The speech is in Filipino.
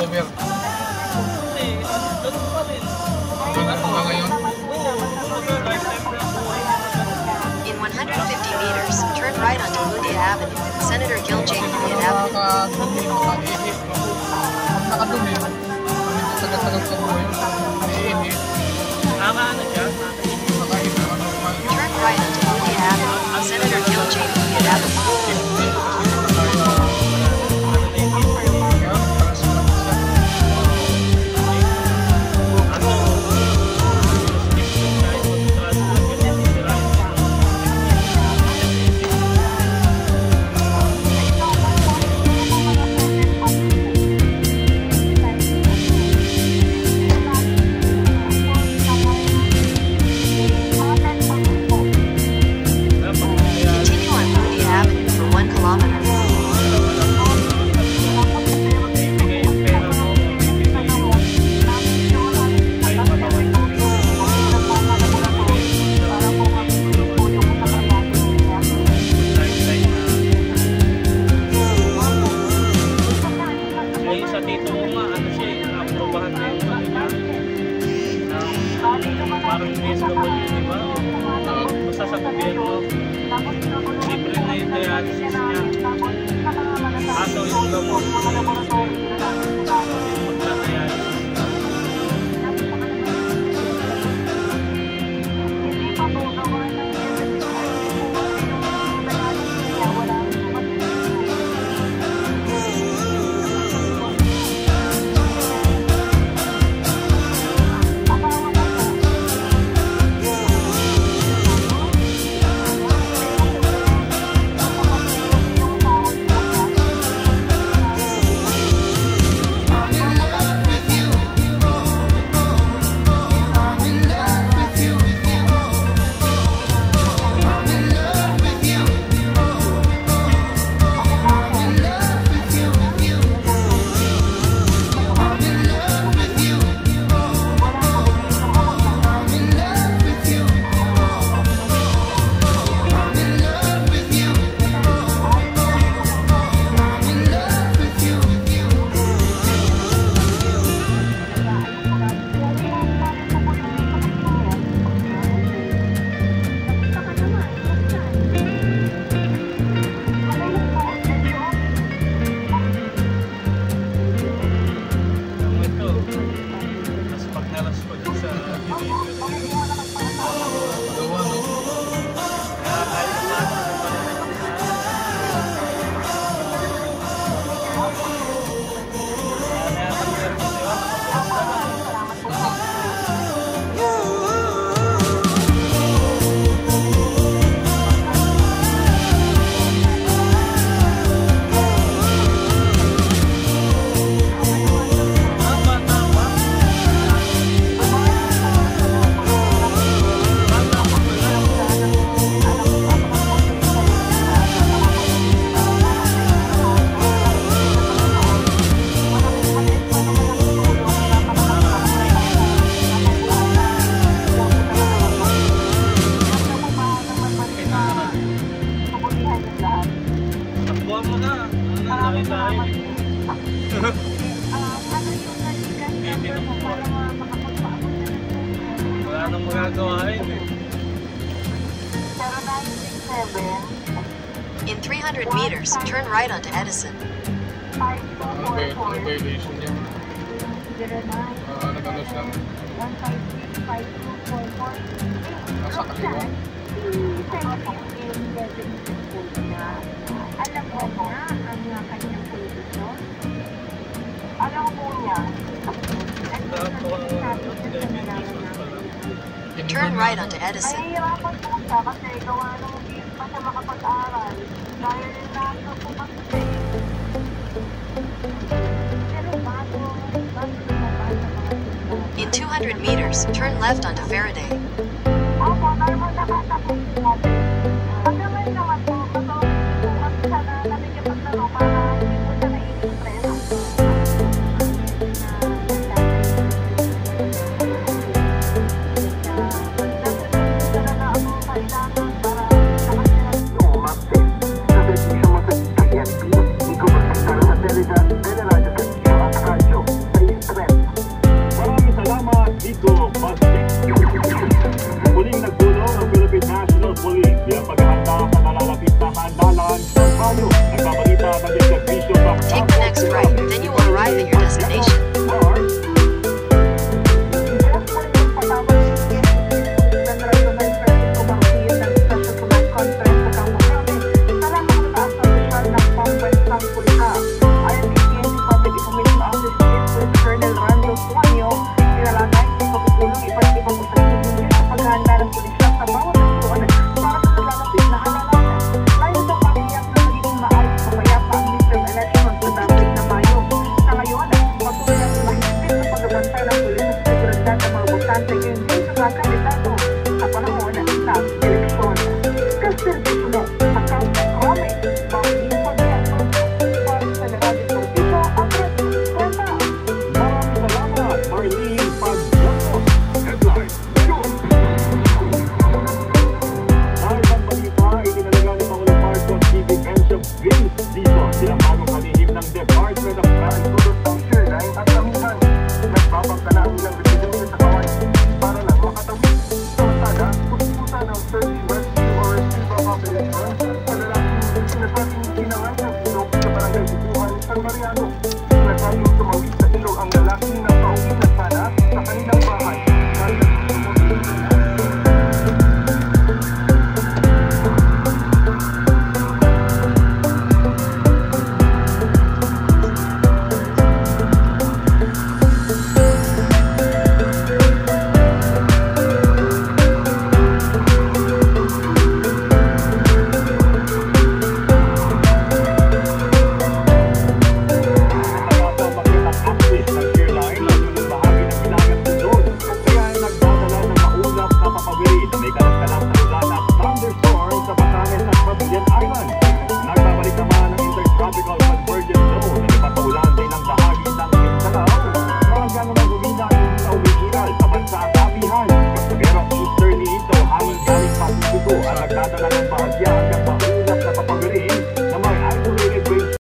over. Kasi, doon pa rin. Ano nga ngayon? In 150 meters, turn right onto Mundia Avenue, Senator Gil J. Mundia Avenue. Nakakadumi, makaihip. Nakadumi. Sagat-sagat sa buhay. Naiinip. Ano siya? Makaihip naman normal. Turn right onto Mundia Avenue, Senator Gil J. Mundia Avenue. Continue on Mundia Avenue for 1 kilometer. Sa tito ko nga, ano siya, aprobahan na yung parang DSWD, di ba? Basta sa gobyerno, libre na yung dialysis niya. Kaso yung gamot, magda-dialysis. Wala nang magagawa eh. In 300 meters, turn right onto Edison. Ano violation niya? Nag-ano siya? Nasa kaliwa? Alam mo niya ang kanyang posisyon? Alam mo niya, Turn right onto Edison. nahihirapan po siya kasi gawa nung hindi pa siya makapag-aral. Dahil nasa po kasi pero bago lumabas sa mga In 200 meters, turn left onto Faraday. Opo, dahil mo nakatapos natin. Hanggang ngayon naman po, matulog po kasi siya na nabigipaglaro para hindi po siya nai-express. Servicio más de PNP y comercializar la realidad de la radio de Take the next right, then you will arrive at your destination. Ang nagdadala